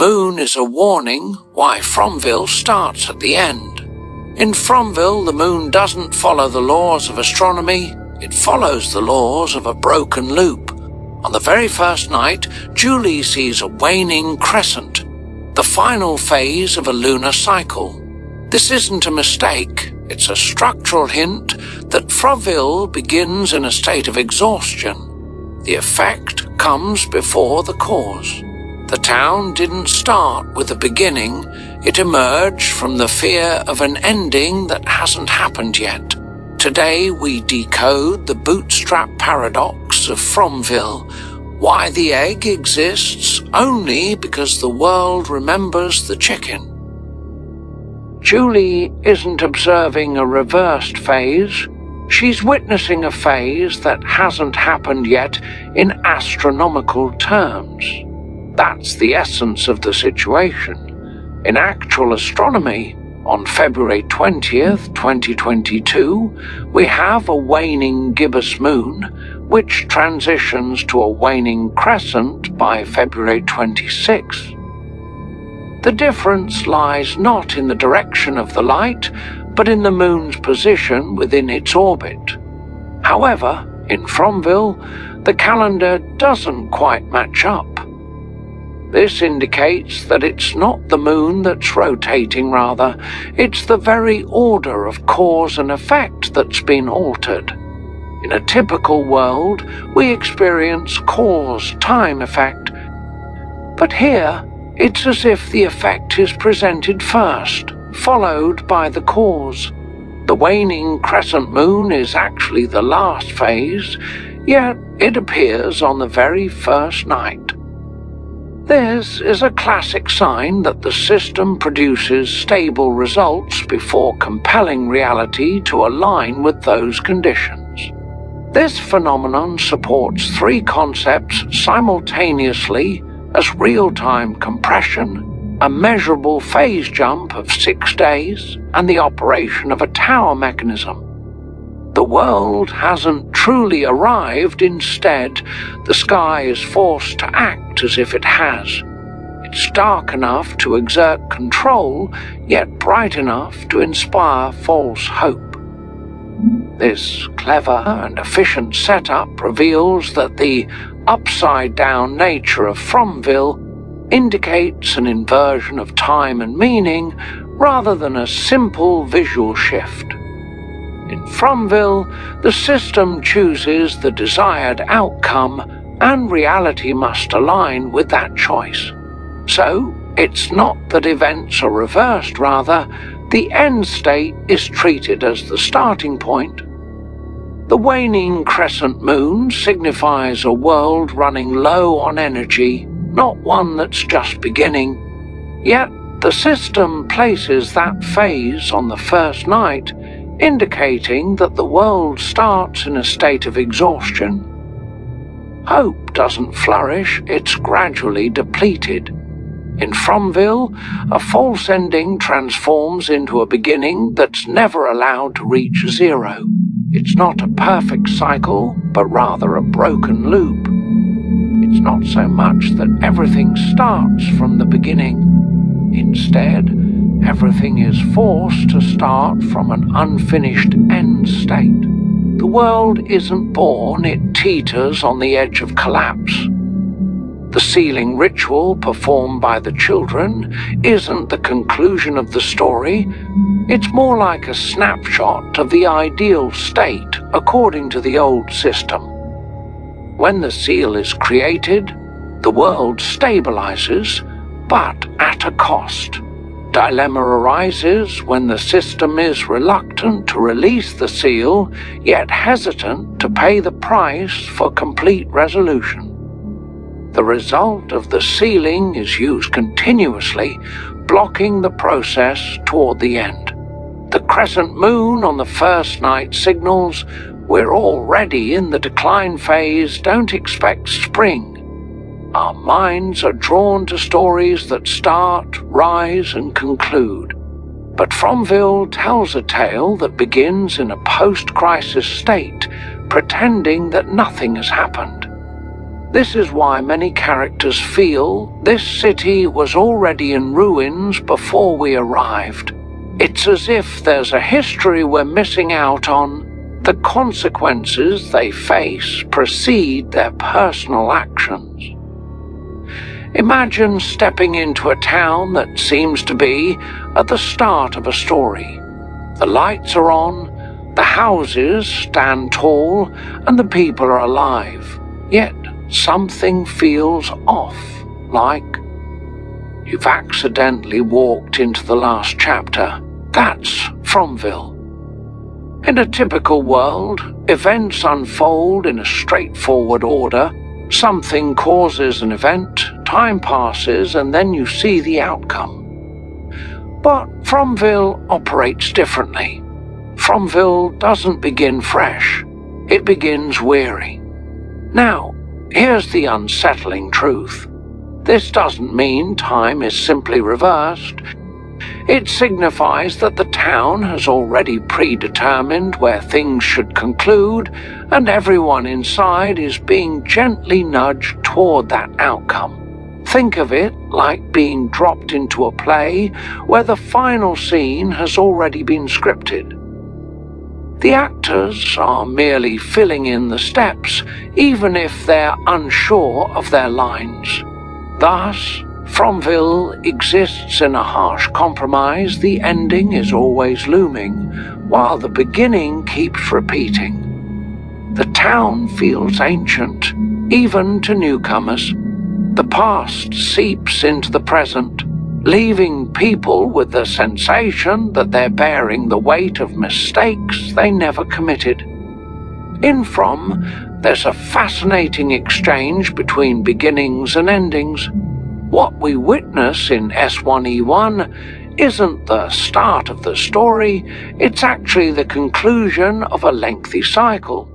moon is a warning why Fromville starts at the end. In Fromville, the moon doesn't follow the laws of astronomy, it follows the laws of a broken loop. On the very first night, Julie sees a waning crescent, the final phase of a lunar cycle. This isn't a mistake, it's a structural hint that Fromville begins in a state of exhaustion. The effect comes before the cause. The town didn't start with a beginning, it emerged from the fear of an ending that hasn't happened yet. Today we decode the bootstrap paradox of Fromville, why the egg exists only because the world remembers the chicken. Julie isn't observing a reversed phase, she's witnessing a phase that hasn't happened yet in astronomical terms. That's the essence of the situation. In actual astronomy, on February 20th, 2022, we have a waning gibbous moon, which transitions to a waning crescent by February 26th. The difference lies not in the direction of the light, but in the moon's position within its orbit. However, in Fromville, the calendar doesn't quite match up. This indicates that it's not the moon that's rotating, rather, it's the very order of cause and effect that's been altered. In a typical world, we experience cause-time effect, but here, it's as if the effect is presented first, followed by the cause. The waning crescent moon is actually the last phase, yet it appears on the very first night. This is a classic sign that the system produces stable results before compelling reality to align with those conditions. This phenomenon supports three concepts simultaneously as real-time compression, a measurable phase jump of 6 days, and the operation of a tower mechanism. The world hasn't truly arrived, instead, the sky is forced to act as if it has. It's dark enough to exert control, yet bright enough to inspire false hope. This clever and efficient setup reveals that the upside-down nature of Fromville indicates an inversion of time and meaning rather than a simple visual shift. In Fromville, the system chooses the desired outcome, and reality must align with that choice. So, it's not that events are reversed, rather, the end state is treated as the starting point. The waning crescent moon signifies a world running low on energy, not one that's just beginning. Yet, the system places that phase on the first night, indicating that the world starts in a state of exhaustion. Hope doesn't flourish, it's gradually depleted. In Fromville, a false ending transforms into a beginning that's never allowed to reach zero. It's not a perfect cycle, but rather a broken loop. It's not so much that everything starts from the beginning. Instead, everything is forced to start from an unfinished end state. The world isn't born, it teeters on the edge of collapse. The sealing ritual performed by the children isn't the conclusion of the story, it's more like a snapshot of the ideal state according to the old system. When the seal is created, the world stabilizes, but at a cost. Dilemma arises when the system is reluctant to release the seal, yet hesitant to pay the price for complete resolution. The result of the sealing is used continuously, blocking the process toward the end. The crescent moon on the first night signals we're already in the decline phase, don't expect spring. Our minds are drawn to stories that start, rise, and conclude. But Fromville tells a tale that begins in a post-crisis state, pretending that nothing has happened. This is why many characters feel this city was already in ruins before we arrived. It's as if there's a history we're missing out on. The consequences they face precede their personal actions. Imagine stepping into a town that seems to be at the start of a story. The lights are on, the houses stand tall, and the people are alive. Yet something feels off, like you've accidentally walked into the last chapter. That's Fromville. In a typical world, events unfold in a straightforward order. Something causes an event, time passes, and then you see the outcome. But Fromville operates differently. Fromville doesn't begin fresh. It begins weary. Now, here's the unsettling truth. This doesn't mean time is simply reversed. It signifies that the town has already predetermined where things should conclude, and everyone inside is being gently nudged toward that outcome. Think of it like being dropped into a play where the final scene has already been scripted. The actors are merely filling in the steps, even if they're unsure of their lines. Thus, Fromville exists in a harsh compromise. The ending is always looming, while the beginning keeps repeating. The town feels ancient, even to newcomers. The past seeps into the present, leaving people with the sensation that they're bearing the weight of mistakes they never committed. In From, there's a fascinating exchange between beginnings and endings. What we witness in S1E1 isn't the start of the story, it's actually the conclusion of a lengthy cycle.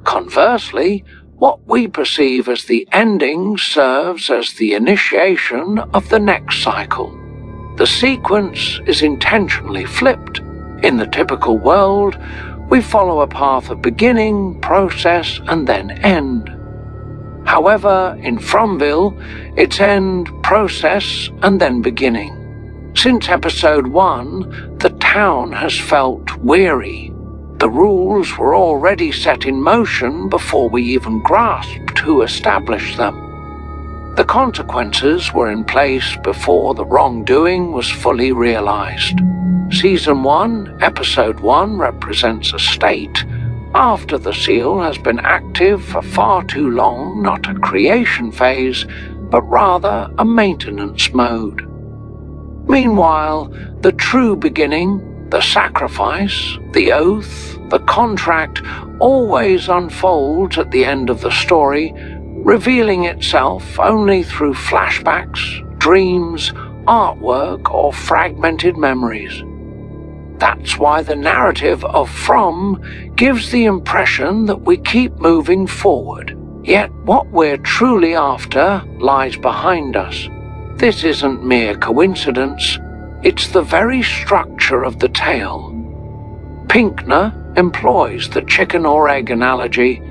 Conversely, what we perceive as the ending serves as the initiation of the next cycle. The sequence is intentionally flipped. In the typical world, we follow a path of beginning, process, and then end. However, in Fromville, it's end, process, and then beginning. Since episode 1, the town has felt weary. The rules were already set in motion before we even grasped who established them. The consequences were in place before the wrongdoing was fully realized. Season 1, Episode 1 represents a state. After the seal has been active for far too long, not a creation phase, but rather a maintenance mode. Meanwhile, the true beginning, the sacrifice, the oath, the contract, always unfolds at the end of the story, revealing itself only through flashbacks, dreams, artwork, or fragmented memories. That's why the narrative of From gives the impression that we keep moving forward, yet what we're truly after lies behind us. This isn't mere coincidence, it's the very structure of the tale. Pinkner employs the chicken or egg analogy,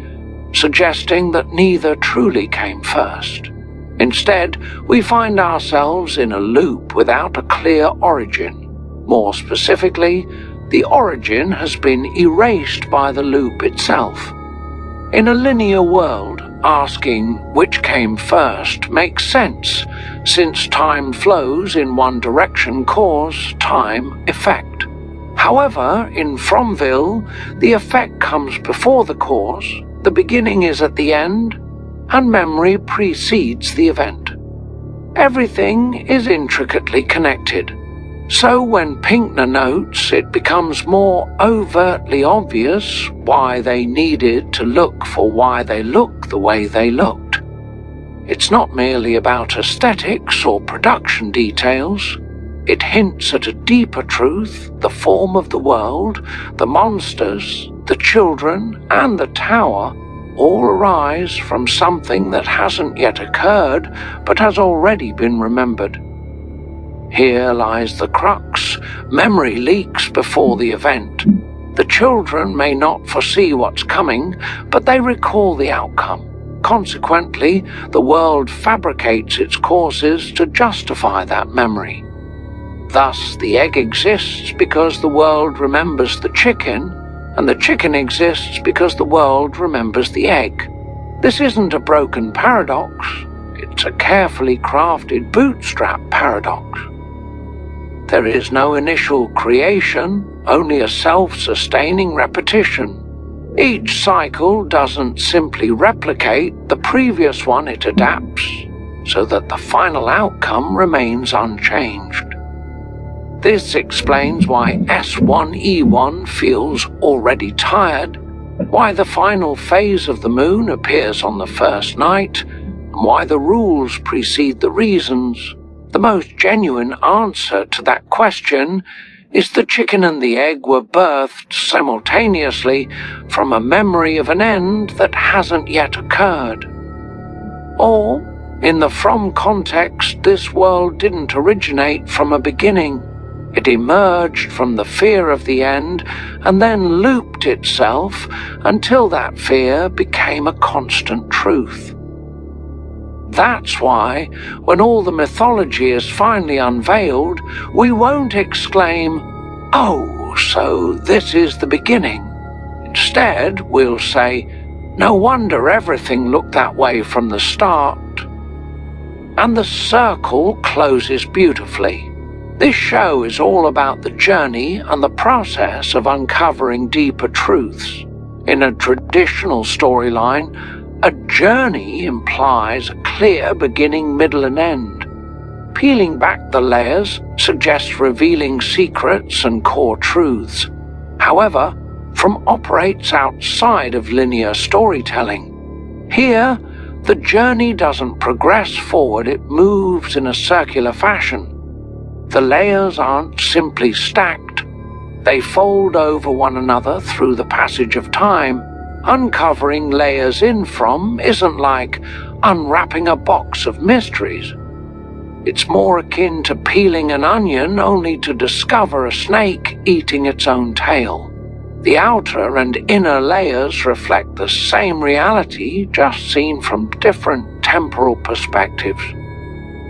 suggesting that neither truly came first. Instead, we find ourselves in a loop without a clear origin. More specifically, the origin has been erased by the loop itself. In a linear world, asking which came first makes sense, since time flows in one direction cause, time, effect. However, in Fromville, the effect comes before the cause, the beginning is at the end, and memory precedes the event. Everything is intricately connected. So when Pinkner notes, it becomes more overtly obvious why they needed to look for why they look the way they looked. It's not merely about aesthetics or production details. It hints at a deeper truth, the form of the world, the monsters, the children, and the tower all arise from something that hasn't yet occurred but has already been remembered. Here lies the crux. Memory leaks before the event. The children may not foresee what's coming, but they recall the outcome. Consequently, the world fabricates its causes to justify that memory. Thus, the egg exists because the world remembers the chicken, and the chicken exists because the world remembers the egg. This isn't a broken paradox, it's a carefully crafted bootstrap paradox. There is no initial creation, only a self-sustaining repetition. Each cycle doesn't simply replicate the previous one, it adapts, so that the final outcome remains unchanged. This explains why S1E1 feels already tired, why the final phase of the moon appears on the first night, and why the rules precede the reasons. The most genuine answer to that question is the chicken and the egg were birthed simultaneously from a memory of an end that hasn't yet occurred. Or, in the From context, this world didn't originate from a beginning. It emerged from the fear of the end and then looped itself until that fear became a constant truth. That's why, when all the mythology is finally unveiled, we won't exclaim, "Oh, so this is the beginning." Instead, we'll say, "No wonder everything looked that way from the start." And the circle closes beautifully. This show is all about the journey and the process of uncovering deeper truths. In a traditional storyline, a journey implies a clear beginning, middle, and end. Peeling back the layers suggests revealing secrets and core truths. However, From operates outside of linear storytelling. Here, the journey doesn't progress forward, it moves in a circular fashion. The layers aren't simply stacked, they fold over one another through the passage of time. Uncovering layers in from isn't like unwrapping a box of mysteries. It's more akin to peeling an onion only to discover a snake eating its own tail. The outer and inner layers reflect the same reality, just seen from different temporal perspectives.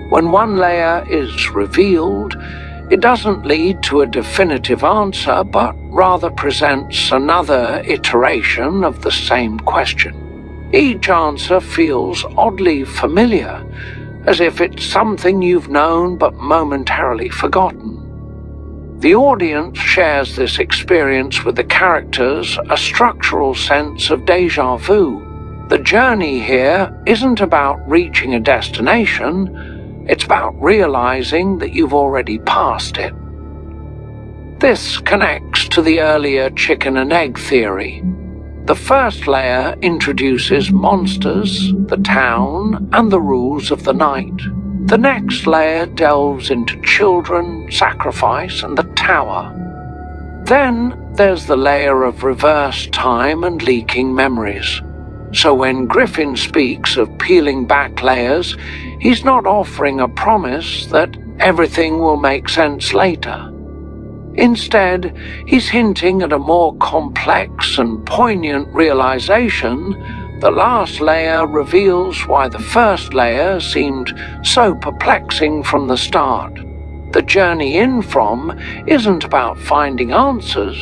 When one layer is revealed, it doesn't lead to a definitive answer, but rather presents another iteration of the same question. Each answer feels oddly familiar, as if it's something you've known but momentarily forgotten. The audience shares this experience with the characters, a structural sense of déjà vu. The journey here isn't about reaching a destination, it's about realizing that you've already passed it. This connects to the earlier chicken and egg theory. The first layer introduces monsters, the town, and the rules of the night. The next layer delves into children, sacrifice, and the tower. Then there's the layer of reversed time and leaking memories. So when Griffin speaks of peeling back layers, he's not offering a promise that everything will make sense later. Instead, he's hinting at a more complex and poignant realization. The last layer reveals why the first layer seemed so perplexing from the start. The journey in from isn't about finding answers.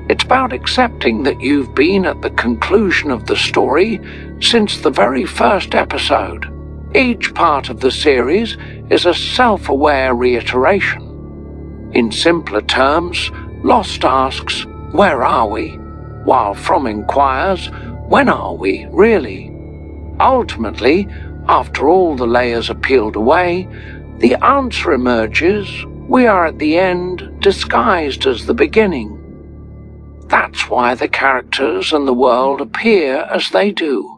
It's about accepting that you've been at the conclusion of the story since the very first episode. Each part of the series is a self-aware reiteration. In simpler terms, Lost asks, "Where are we?" while From inquires, "When are we, really?" Ultimately, after all the layers are peeled away, the answer emerges: we are at the end, disguised as the beginning. That's why the characters and the world appear as they do.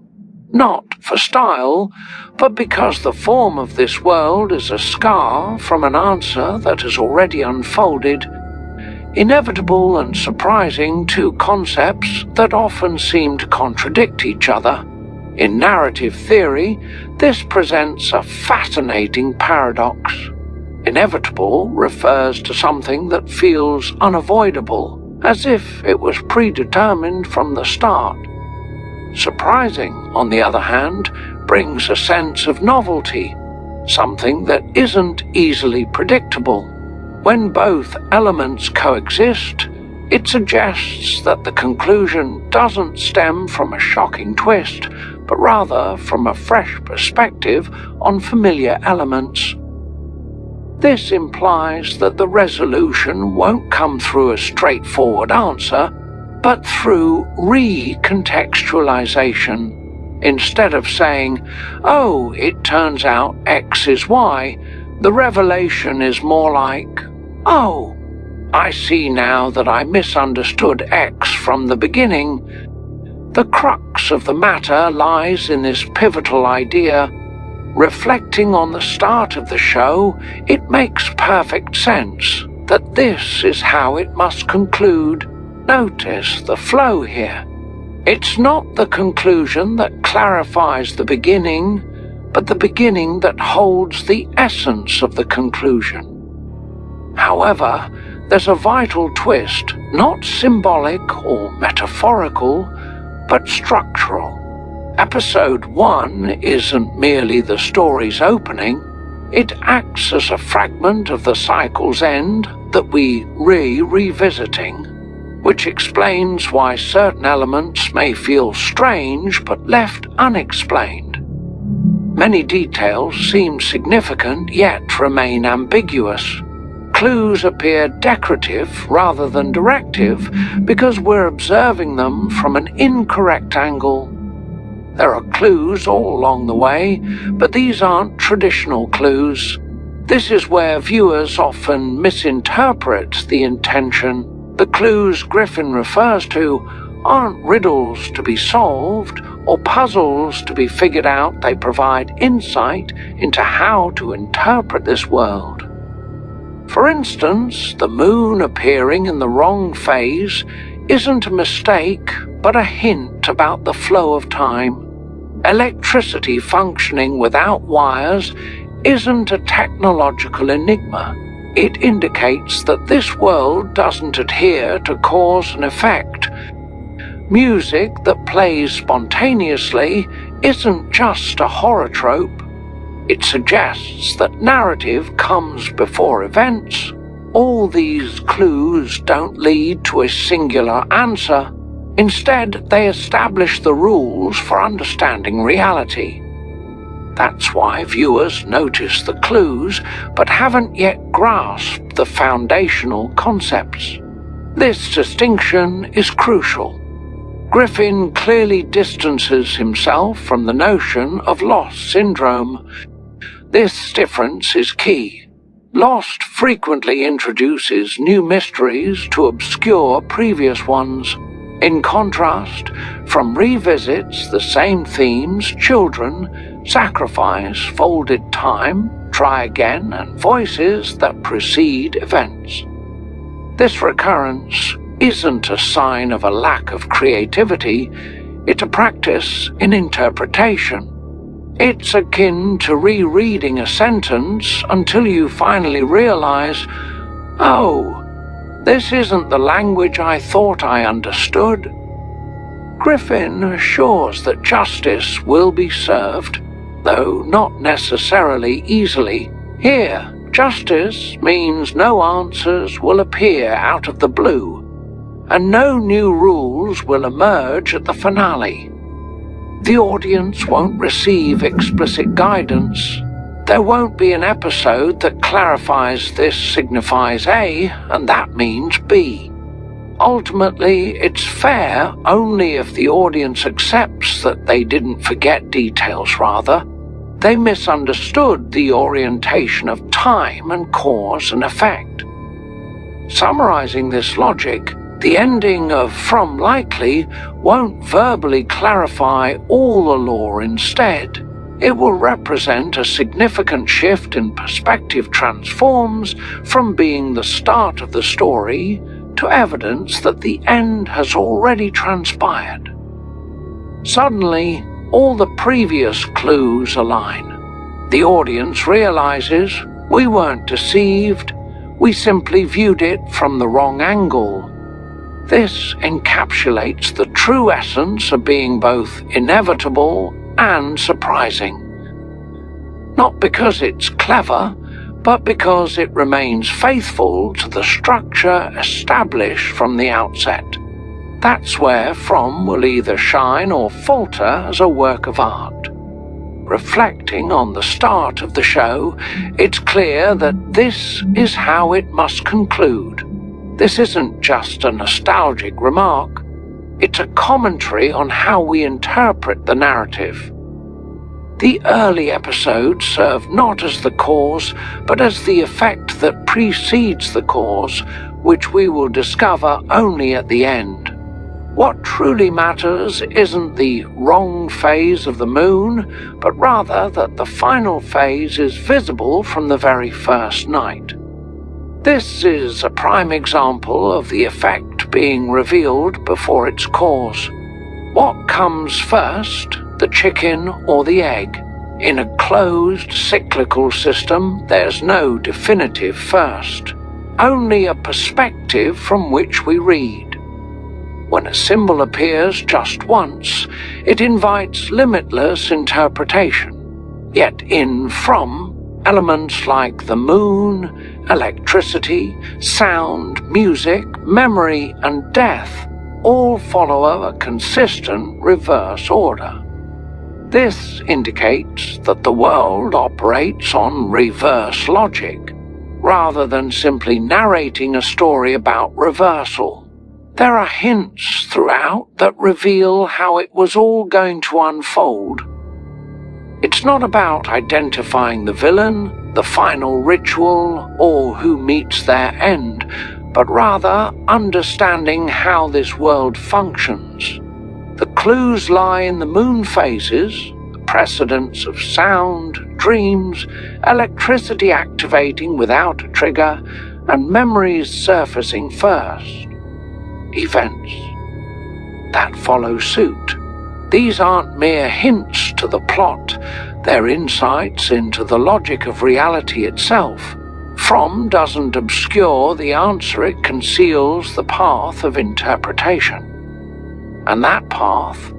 Not for style, but because the form of this world is a scar from an answer that has already unfolded. Inevitable and surprising, two concepts that often seem to contradict each other. In narrative theory, this presents a fascinating paradox. Inevitable refers to something that feels unavoidable, as if it was predetermined from the start. Surprising, on the other hand, brings a sense of novelty, something that isn't easily predictable. When both elements coexist, it suggests that the conclusion doesn't stem from a shocking twist, but rather from a fresh perspective on familiar elements. This implies that the resolution won't come through a straightforward answer, but through recontextualization. Instead of saying, "Oh, it turns out X is Y," the revelation is more like, "Oh, I see now that I misunderstood X from the beginning." The crux of the matter lies in this pivotal idea. Reflecting on the start of the show, it makes perfect sense that this is how it must conclude. Notice the flow here. It's not the conclusion that clarifies the beginning, but the beginning that holds the essence of the conclusion. However, there's a vital twist, not symbolic or metaphorical, but structural. Episode 1 isn't merely the story's opening, it acts as a fragment of the cycle's end that we revisiting, which explains why certain elements may feel strange but left unexplained. Many details seem significant yet remain ambiguous. Clues appear decorative rather than directive because we're observing them from an incorrect angle. There are clues all along the way, but these aren't traditional clues. This is where viewers often misinterpret the intention. The clues Griffin refers to aren't riddles to be solved or puzzles to be figured out. They provide insight into how to interpret this world. For instance, the moon appearing in the wrong phase isn't a mistake, but a hint about the flow of time. Electricity functioning without wires isn't a technological enigma. It indicates that this world doesn't adhere to cause and effect. Music that plays spontaneously isn't just a horror trope. It suggests that narrative comes before events. All these clues don't lead to a singular answer. Instead, they establish the rules for understanding reality. That's why viewers notice the clues, but haven't yet grasped the foundational concepts. This distinction is crucial. Griffin clearly distances himself from the notion of Lost syndrome. This difference is key. Lost frequently introduces new mysteries to obscure previous ones. In contrast, from revisits the same themes, children, sacrifice, folded time, try again, and voices that precede events. This recurrence isn't a sign of a lack of creativity, it's a practice in interpretation. It's akin to rereading a sentence until you finally realize, "Oh, this isn't the language I thought I understood." Griffin assures that justice will be served, though not necessarily easily. Here, justice means no answers will appear out of the blue, and no new rules will emerge at the finale. The audience won't receive explicit guidance. There won't be an episode that clarifies this signifies A and that means B. Ultimately, it's fair only if the audience accepts that they didn't forget details, rather. They misunderstood the orientation of time and cause and effect. Summarizing this logic, the ending of From Likely won't verbally clarify all the lore. Instead, it will represent a significant shift in perspective, transforms from being the start of the story to evidence that the end has already transpired. Suddenly, all the previous clues align. The audience realizes we weren't deceived, we simply viewed it from the wrong angle. This encapsulates the true essence of being both inevitable and surprising. Not because it's clever, but because it remains faithful to the structure established from the outset. That's where From will either shine or falter as a work of art. Reflecting on the start of the show, it's clear that this is how it must conclude. This isn't just a nostalgic remark, it's a commentary on how we interpret the narrative. The early episodes serve not as the cause, but as the effect that precedes the cause, which we will discover only at the end. What truly matters isn't the wrong phase of the moon, but rather that the final phase is visible from the very first night. This is a prime example of the effect being revealed before its cause. What comes first, the chicken or the egg? In a closed cyclical system, there's no definitive first, only a perspective from which we read. When a symbol appears just once, it invites limitless interpretation. Yet in From, elements like the moon, electricity, sound, music, memory, and death all follow a consistent reverse order. This indicates that the world operates on reverse logic, rather than simply narrating a story about reversal. There are hints throughout that reveal how it was all going to unfold. It's not about identifying the villain, the final ritual, or who meets their end, but rather understanding how this world functions. The clues lie in the moon phases, the precedence of sound, dreams, electricity activating without a trigger, and memories surfacing first. Events that follow suit. These aren't mere hints to the plot, they're insights into the logic of reality itself. From doesn't obscure the answer, it conceals the path of interpretation. And that path